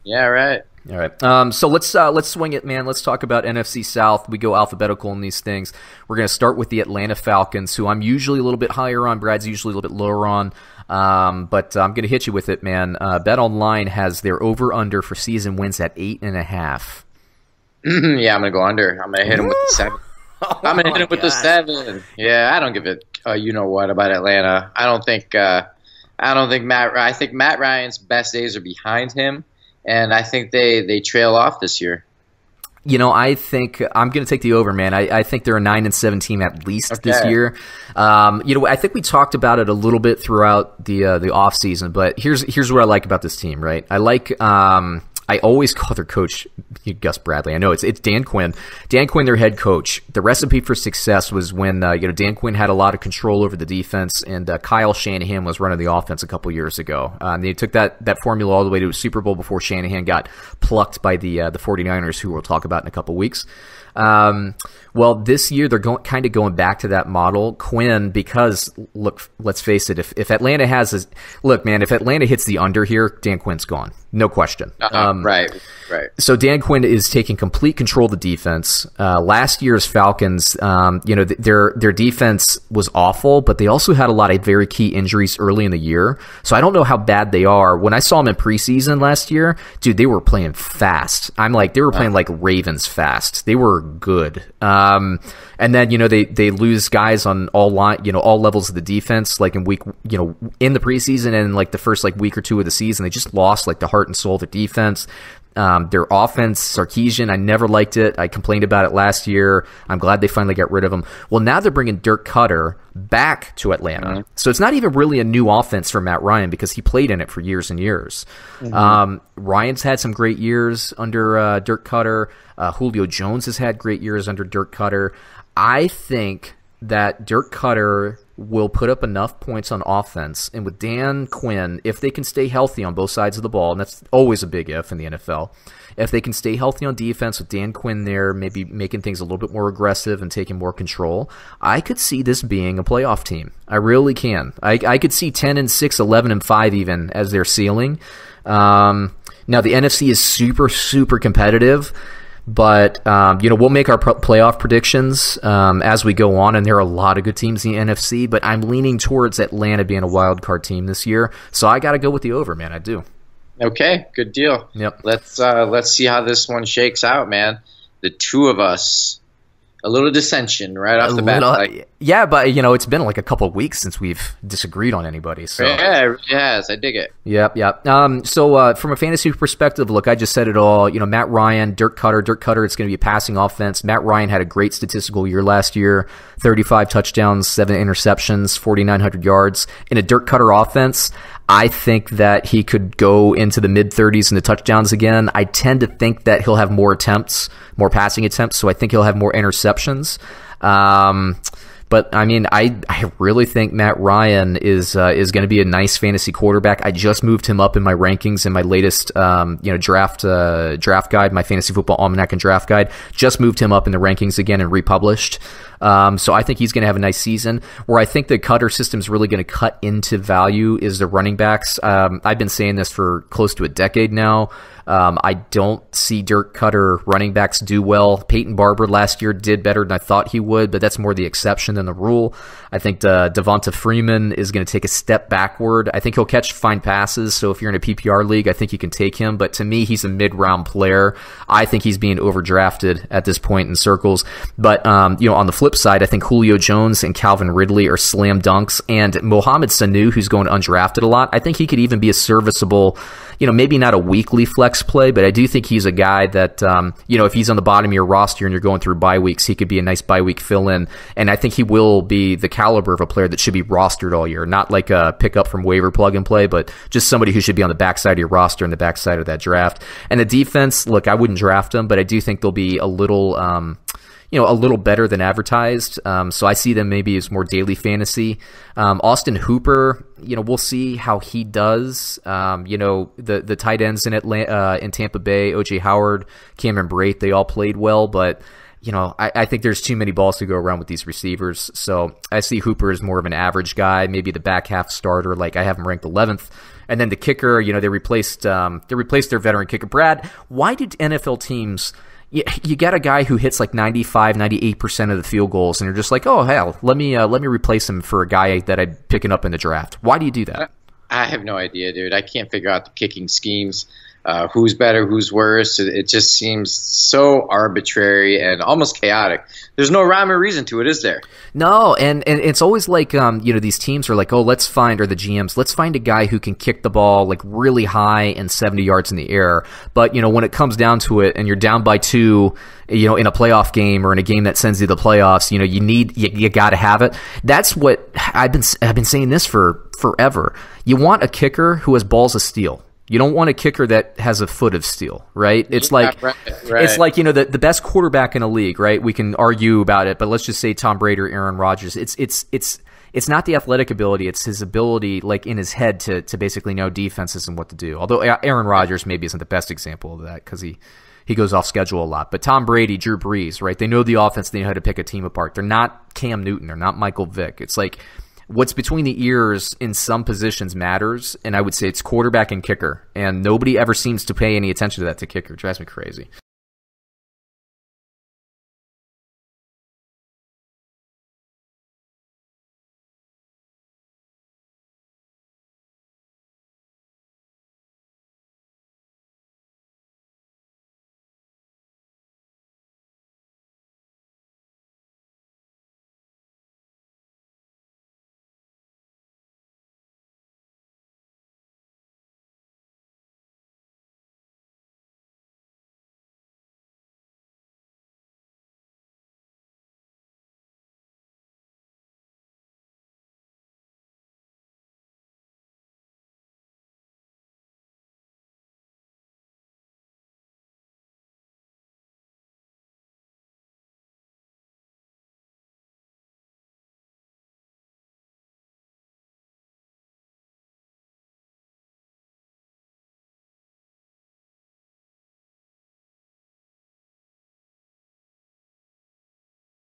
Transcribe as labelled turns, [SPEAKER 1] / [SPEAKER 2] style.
[SPEAKER 1] Yeah, right.
[SPEAKER 2] All right. So let's swing it, man. Let's talk about NFC South. We go alphabetical in these things. We're going to start with the Atlanta Falcons, who I'm usually a little bit higher on. Brad's usually a little bit lower on. But I'm going to hit you with it, man. Bet Online has their over/under for season wins at 8.5.
[SPEAKER 1] Yeah, I'm gonna go under. I'm gonna hit him with the 7. I'm gonna hit him with the 7. Yeah, I don't give it. You know what about Atlanta? I don't think. I don't think Matt. I think Matt Ryan's best days are behind him, and I think they trail off this year.
[SPEAKER 2] I think I'm going to take the over, man. I think they're a 9-7 team at least this
[SPEAKER 1] Okay.
[SPEAKER 2] year. I think we talked about it a little bit throughout the off season, but here's what I like about this team, right? I always call their coach Gus Bradley. I know it's Dan Quinn. Dan Quinn, their head coach. The recipe for success was when Dan Quinn had a lot of control over the defense, and Kyle Shanahan was running the offense a couple years ago. And they took that formula all the way to a Super Bowl before Shanahan got plucked by the 49ers, who we'll talk about in a couple weeks. Well, this year they're kind of going back to that model. Quinn, because look, let's face it, if Atlanta if Atlanta hits the under here, Dan Quinn's gone, no question.
[SPEAKER 1] Right.
[SPEAKER 2] So Dan Quinn is taking complete control of the defense. Last year's Falcons, their defense was awful, but they also had a lot of very key injuries early in the year. So I don't know how bad they are. When I saw them in preseason last year, dude, they were playing fast. They were playing like Ravens fast. They were good. And then they lose guys on all levels of the defense, like in the preseason and like the first week or two of the season. They just lost like the heart and soul of the defense. Their offense, Sarkisian, I never liked it. I complained about it last year. I'm glad they finally got rid of him. Well, now they're bringing Dirk Cutter back to Atlanta. Mm-hmm. So it's not even really a new offense for Matt Ryan because he played in it for years and years. Mm-hmm. Ryan's had some great years under Dirk Cutter. Julio Jones has had great years under Dirk Cutter. I think that Dirk Cutter will put up enough points on offense, and with Dan Quinn, if they can stay healthy on both sides of the ball, and that's always a big if in the NFL, if they can stay healthy on defense with Dan Quinn there, maybe making things a little bit more aggressive and taking more control, I could see this being a playoff team. I really can. I could see 10-6, 11-5 even as their ceiling. Now the NFC is super, super competitive. But, we'll make our playoff predictions as we go on, and there are a lot of good teams in the NFC, but I'm leaning towards Atlanta being a wild card team this year, so I got to go with the over, man. I do.
[SPEAKER 1] Okay, good deal.
[SPEAKER 2] Yep.
[SPEAKER 1] Let's see how this one shakes out, man. The two of us, a little dissension right off the bat.
[SPEAKER 2] Yeah, but it's been like a couple of weeks since we've disagreed on anybody. So
[SPEAKER 1] yeah, yes, I dig it.
[SPEAKER 2] Yep. So from a fantasy perspective, look, I just said it all. Matt Ryan, Dirk Cutter. It's going to be a passing offense. Matt Ryan had a great statistical year last year: 35 touchdowns, 7 interceptions, 4,900 yards in a Dirk Cutter offense. I think that he could go into the mid-30s in the touchdowns again. I tend to think that he'll have more passing attempts, so I think he'll have more interceptions. But I really think Matt Ryan is going to be a nice fantasy quarterback. I just moved him up in my rankings in my latest draft guide, my fantasy football almanac and draft guide. Just moved him up in the rankings again and republished. So I think he's going to have a nice season. Where I think the Cutter system is really going to cut into value is the running backs. I've been saying this for close to a decade now. I don't see Dirk Cutter running backs do well. Peyton Barber last year did better than I thought he would, but that's more the exception than the rule. I think Devonta Freeman is going to take a step backward. I think he'll catch fine passes, so if you're in a PPR league, I think you can take him, but to me, he's a mid-round player. I think he's being overdrafted at this point in circles. But, on the flip side, I think Julio Jones and Calvin Ridley are slam dunks, and Mohamed Sanu, who's going undrafted a lot, I think he could even be a serviceable, maybe not a weekly flex play, but I do think he's a guy that, if he's on the bottom of your roster and you're going through bye weeks, he could be a nice bye week fill-in, and I think he will be the caliber of a player that should be rostered all year, not like a pickup from waiver plug and play, but just somebody who should be on the backside of your roster and the backside of that draft. And the defense, look, I wouldn't draft them, but I do think they'll be a little better than advertised. So I see them maybe as more daily fantasy. Austin Hooper, we'll see how he does. The tight ends in Atlanta, in Tampa Bay, OJ Howard, Cameron Brate, they all played well, but I think there's too many balls to go around with these receivers. So I see Hooper as more of an average guy, maybe the back half starter. Like I have him ranked 11th. And then the kicker, they replaced their veteran kicker. Brad, why did NFL teams? You got a guy who hits like 95, 98% of the field goals, and you're just like, oh hell, let me replace him for a guy that I'm picking up in the draft. Why do you do that?
[SPEAKER 1] I have no idea, dude. I can't figure out the kicking schemes. Who's better, who's worse. It just seems so arbitrary and almost chaotic. There's no rhyme or reason to it, is there?
[SPEAKER 2] No, and it's always like, these teams are like, oh, or the GMs, let's find a guy who can kick the ball like really high and 70 yards in the air. But, when it comes down to it and you're down by 2, in a playoff game or in a game that sends you to the playoffs, you got to have it. That's what I've been saying this for forever. You want a kicker who has balls of steel. You don't want a kicker that has a foot of steel, right? It's like it's like the best quarterback in the league, right? We can argue about it, but let's just say Tom Brady or Aaron Rodgers. It's not the athletic ability; it's his ability, like in his head, to basically know defenses and what to do. Although Aaron Rodgers maybe isn't the best example of that because he goes off schedule a lot. But Tom Brady, Drew Brees, right? They know the offense. They know how to pick a team apart. They're not Cam Newton. They're not Michael Vick. It's like what's between the ears in some positions matters, and I would say it's quarterback and kicker. And nobody ever seems to pay any attention to that to kicker. It drives me crazy.